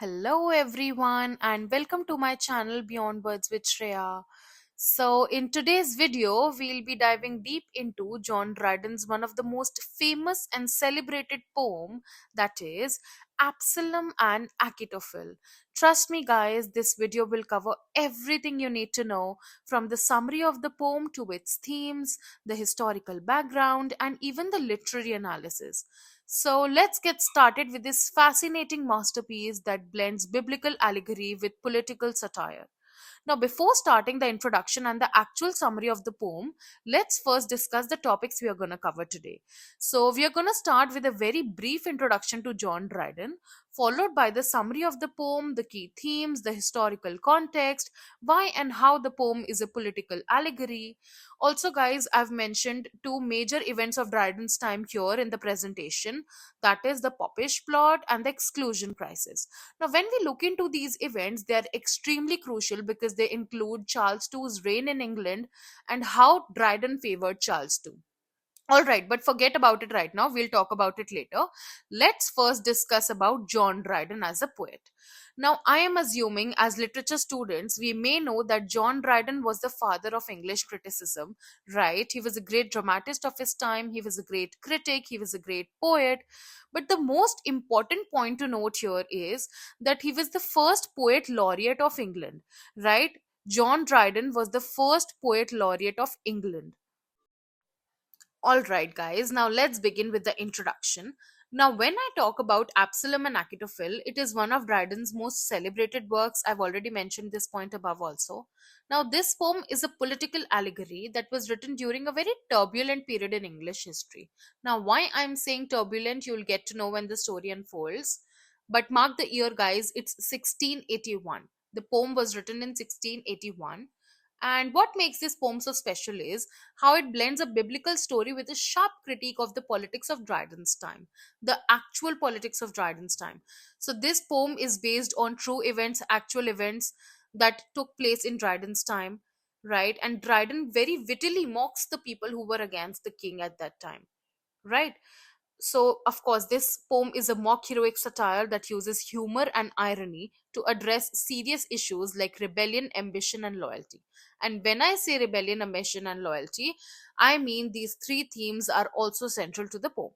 Hello, everyone, and welcome to my channel Beyond Words with Shreya. So, in today's video, we'll be diving deep into John Dryden's one of the most famous and celebrated poem, that is Absalom and Achitophel. Trust me, guys, this video will cover everything you need to know, from the summary of the poem to its themes, the historical background, and even the literary analysis. So let's get started with this fascinating masterpiece that blends biblical allegory with political satire. Now, before starting the introduction and the actual summary of the poem, let's first discuss the topics we are going to cover today. So, we are going to start with a very brief introduction to John Dryden, followed by the summary of the poem, the key themes, the historical context, why and how the poem is a political allegory. Also, guys, I've mentioned two major events of Dryden's time here in the presentation, that is the popish plot and the exclusion crisis. Now, when we look into these events, they are extremely crucial because they include Charles II's reign in England and how Dryden favored Charles II. All right, but forget about it right now. We'll talk about it later. Let's first discuss about John Dryden as a poet. Now, I am assuming as literature students, we may know that John Dryden was the father of English criticism, right? He was a great dramatist of his time, he was a great critic, he was a great poet. But the most important point to note here is that he was the first poet laureate of England, right? John Dryden was the first poet laureate of England. All right, guys, now let's begin with the introduction. Now, when I talk about Absalom and Achitophel, it is one of Dryden's most celebrated works. I've already mentioned this point above also. Now, this poem is a political allegory that was written during a very turbulent period in English history. Now, why I'm saying turbulent, you'll get to know when the story unfolds. But mark the year, guys, it's 1681. The poem was written in 1681. And what makes this poem so special is how it blends a biblical story with a sharp critique of the politics of Dryden's time, the actual politics of Dryden's time. So, this poem is based on true events, actual events that took place in Dryden's time, right? And Dryden very wittily mocks the people who were against the king at that time, right? So, of course, this poem is a mock heroic satire that uses humor and irony to address serious issues like rebellion, ambition, and loyalty. And when I say rebellion, ambition, and loyalty, I mean these three themes are also central to the poem.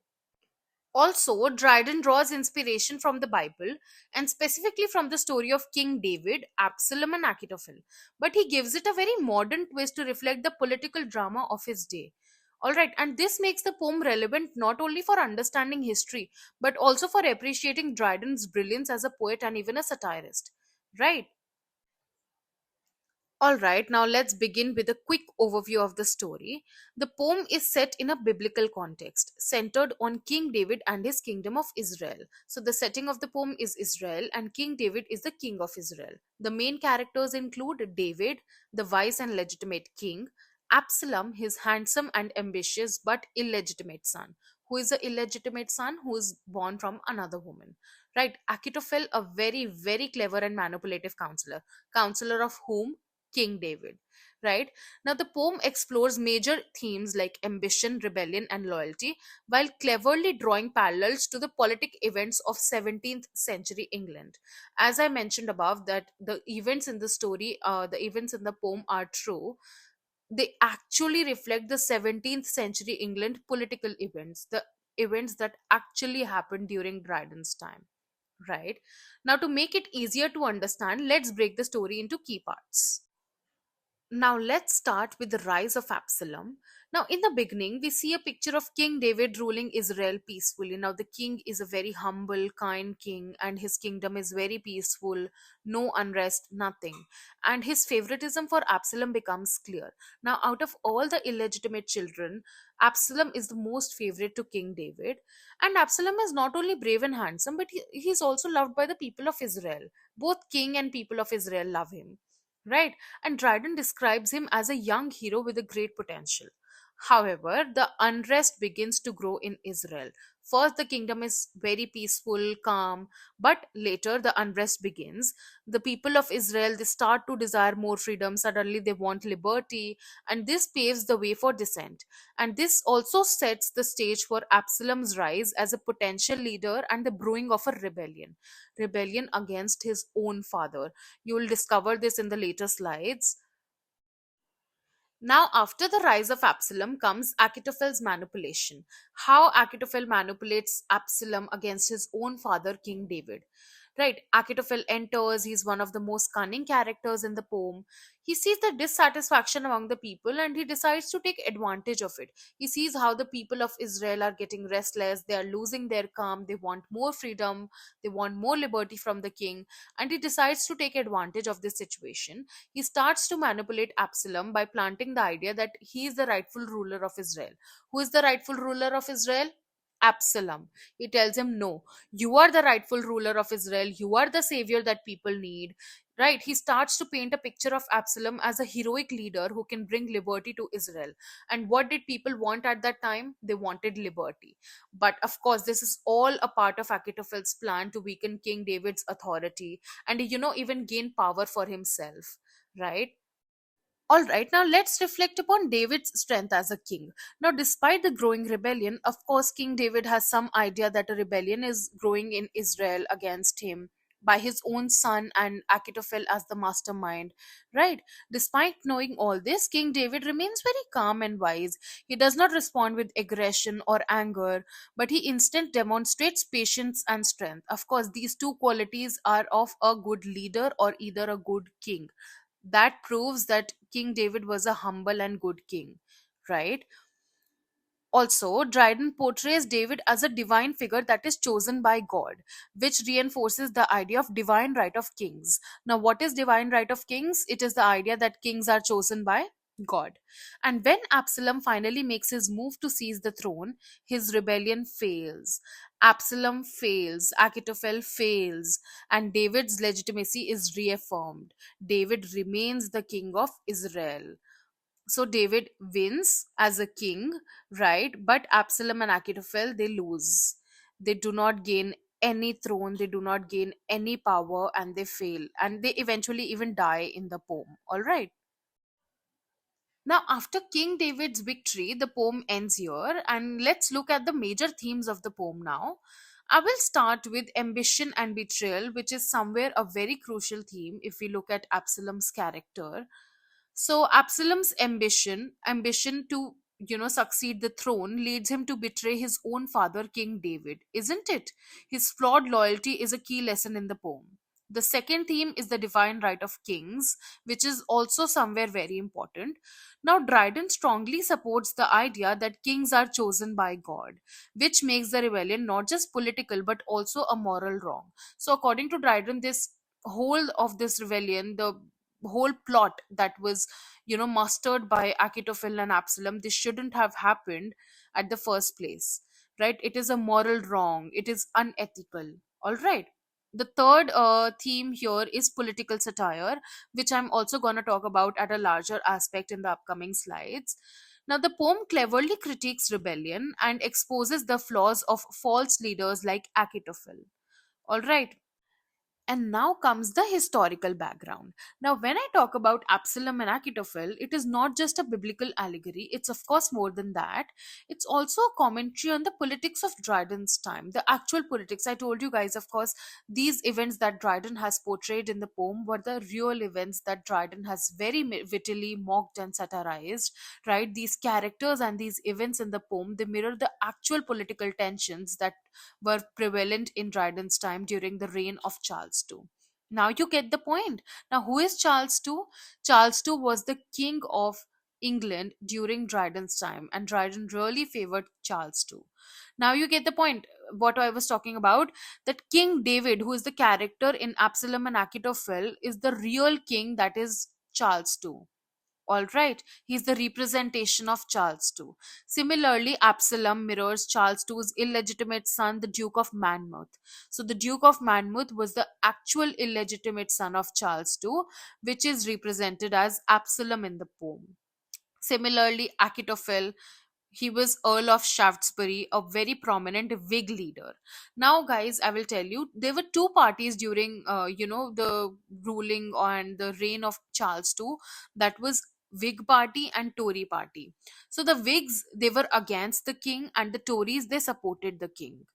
Also, Dryden draws inspiration from the Bible and specifically from the story of King David, Absalom, and Achitophel. But he gives it a very modern twist to reflect the political drama of his day. Alright, and this makes the poem relevant not only for understanding history but also for appreciating Dryden's brilliance as a poet and even a satirist. Right? All right, now let's begin with a quick overview of the story. The poem is set in a biblical context, centered on King David and his kingdom of Israel. So, the setting of the poem is Israel, and King David is the king of Israel. The main characters include David, the wise and legitimate king, Absalom, his handsome and ambitious but illegitimate son. Who is the illegitimate son? Who is born from another woman. Right? Achitophel, a very, very clever and manipulative counselor. Counselor of whom? King David. Right? Now, the poem explores major themes like ambition, rebellion, and loyalty while cleverly drawing parallels to the politic events of 17th century England. As I mentioned above, that the events in the story, the events in the poem are true. They actually reflect the 17th century England political events, the events that actually happened during Dryden's time. Right? Now, to make it easier to understand, let's break the story into key parts. Now let's start with the rise of Absalom. Now, in the beginning, we see a picture of King David ruling Israel peacefully. Now, the king is a very humble, kind king, and his kingdom is very peaceful, no unrest, nothing. And his favoritism for Absalom becomes clear. Now, out of all the illegitimate children, Absalom is the most favorite to King David. And Absalom is not only brave and handsome, but he's also loved by the people of Israel. Both king and people of Israel love him. Right? And Dryden describes him as a young hero with a great potential. However, the unrest begins to grow in Israel. First, the kingdom is very peaceful, calm, but later the unrest begins. The people of Israel, they start to desire more freedom. Suddenly, they want liberty, and this paves the way for dissent. And this also sets the stage for Absalom's rise as a potential leader and the brewing of a rebellion against his own father. You will discover this in the later slides. Now, after the rise of Absalom comes Achitophel's manipulation. How Achitophel manipulates Absalom against his own father, King David. Right, Achitophel enters, he's one of the most cunning characters in the poem. He sees the dissatisfaction among the people and he decides to take advantage of it. He sees how the people of Israel are getting restless, they are losing their calm, they want more freedom, they want more liberty from the king, and he decides to take advantage of this situation. He starts to manipulate Absalom by planting the idea that he is the rightful ruler of Israel. Who is the rightful ruler of Israel? Absalom. He tells him, no, you are the rightful ruler of Israel. You are the savior that people need. Right? He starts to paint a picture of Absalom as a heroic leader who can bring liberty to Israel. And what did people want at that time? They wanted liberty. But of course, this is all a part of Achitophel's plan to weaken King David's authority and, even gain power for himself. Right? All right, now let's reflect upon David's strength as a king. Now, despite the growing rebellion, of course, King David has some idea that a rebellion is growing in Israel against him by his own son and Achitophel as the mastermind, right? Despite knowing all this, King David remains very calm and wise. He does not respond with aggression or anger, but he instead demonstrates patience and strength. Of course, these two qualities are of a good leader or either a good king. That proves that King David was a humble and good king, right? Also, Dryden portrays David as a divine figure that is chosen by God, which reinforces the idea of divine right of kings. Now, what is divine right of kings? It is the idea that kings are chosen by God. And when Absalom finally makes his move to seize the throne, his rebellion fails. Absalom fails, Achitophel fails, and David's legitimacy is reaffirmed. David remains the king of Israel. So David wins as a king, right? But Absalom and Achitophel, they lose. They do not gain any throne, they do not gain any power, and they fail. And they eventually even die in the poem. All right. Now, after King David's victory, the poem ends here, and let's look at the major themes of the poem now. I will start with ambition and betrayal, which is somewhere a very crucial theme if we look at Absalom's character. So Absalom's ambition to succeed the throne leads him to betray his own father, King David, isn't it? His flawed loyalty is a key lesson in the poem. The second theme is the divine right of kings, which is also somewhere very important. Now, Dryden strongly supports the idea that kings are chosen by God, which makes the rebellion not just political but also a moral wrong. So, according to Dryden, this whole of this rebellion, the whole plot that was mastered by Achitophel and Absalom, this shouldn't have happened at the first place, right? It is a moral wrong, it is unethical. All right. The third theme here is political satire, which I'm also going to talk about at a larger aspect in the upcoming slides. Now, the poem cleverly critiques rebellion and exposes the flaws of false leaders like Achitophel. All right. And now comes the historical background. Now, when I talk about Absalom and Achitophel, it is not just a biblical allegory. It's, of course, more than that. It's also a commentary on the politics of Dryden's time, the actual politics. I told you guys, of course, these events that Dryden has portrayed in the poem were the real events that Dryden has very wittily mocked and satirized, right? These characters and these events in the poem, they mirror the actual political tensions that were prevalent in Dryden's time during the reign of Charles II. Now you get the point. Now, who is Charles II? Charles II was the king of England during Dryden's time, and Dryden really favored Charles II. Now you get the point. What I was talking about, that King David, who is the character in Absalom and Achitophel, is the real king, that is Charles II. All right, he's the representation of Charles II. Similarly, Absalom mirrors Charles II's illegitimate son, the Duke of Monmouth. So, the Duke of Monmouth was the actual illegitimate son of Charles II, which is represented as Absalom in the poem. Similarly, Achitophel, He was Earl of Shaftesbury, a very prominent Whig leader. Now, guys, I will tell you, there were two parties during, the ruling and the reign of Charles II. That was Whig party and Tory party. So the Whigs, they were against the king, and the Tories, they supported the king.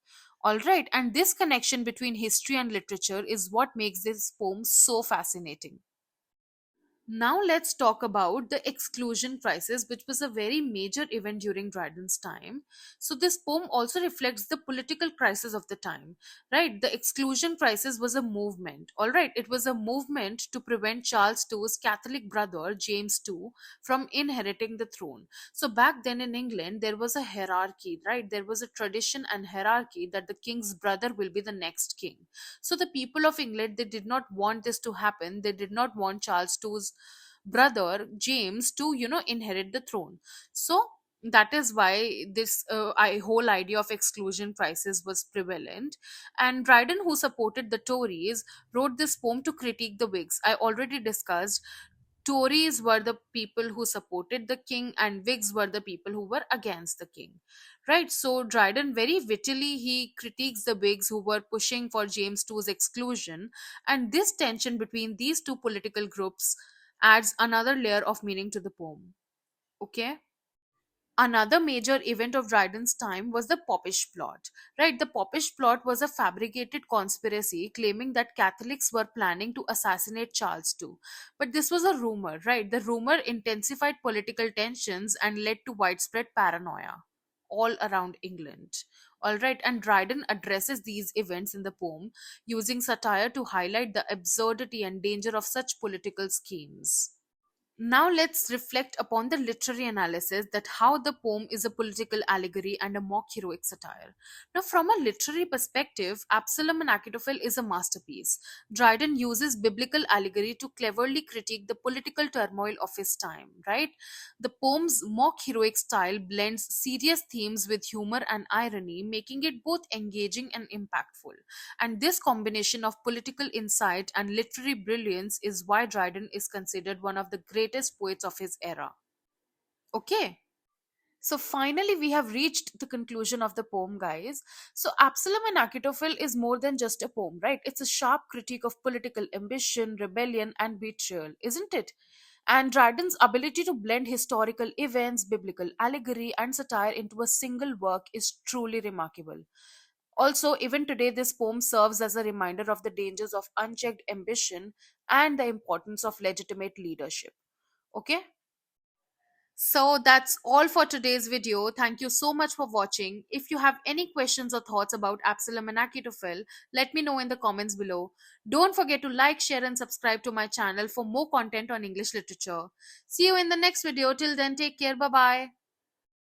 All right, and this connection between history and literature is what makes this poem so fascinating. Now let's talk about the exclusion crisis, which was a very major event during Dryden's time. So this poem also reflects the political crisis of the time, right? The exclusion crisis was a movement. All right, it was a movement to prevent Charles II's Catholic brother James II from inheriting the throne. So back then in England, there was a hierarchy, right? There was a tradition and hierarchy that the king's brother will be the next king. So the people of England, they did not want this to happen. They did not want Charles II's brother James to, inherit the throne. So that is why this whole idea of exclusion crisis was prevalent. And Dryden, who supported the Tories, wrote this poem to critique the Whigs. I already discussed, Tories were the people who supported the king, and Whigs were the people who were against the king. Right? So Dryden very wittily he critiques the Whigs who were pushing for James II's exclusion, and this tension between these two political groups adds another layer of meaning to the poem. Okay? Another major event of Dryden's time was the Popish plot. Right, the Popish plot was a fabricated conspiracy claiming that Catholics were planning to assassinate Charles II. But this was a rumor, right? The rumor intensified political tensions and led to widespread paranoia all around England. All right, and Dryden addresses these events in the poem using satire to highlight the absurdity and danger of such political schemes. Now let's reflect upon the literary analysis, that how the poem is a political allegory and a mock heroic satire. Now, from a literary perspective, Absalom and Achitophel is a masterpiece. Dryden uses biblical allegory to cleverly critique the political turmoil of his time, right? The poem's mock heroic style blends serious themes with humor and irony, making it both engaging and impactful. And this combination of political insight and literary brilliance is why Dryden is considered one of the greatest poets of his era. Okay. So finally, we have reached the conclusion of the poem, guys. So Absalom and Achitophel is more than just a poem, right? It's a sharp critique of political ambition, rebellion, and betrayal, isn't it? And Dryden's ability to blend historical events, biblical allegory, and satire into a single work is truly remarkable. Also, even today, this poem serves as a reminder of the dangers of unchecked ambition and the importance of legitimate leadership. Okay? So that's all for today's video. Thank you so much for watching. If you have any questions or thoughts about Absalom and Achitophel, let me know in the comments below. Don't forget to like, share, and subscribe to my channel for more content on English literature. See you in the next video. Till then, take care. Bye bye.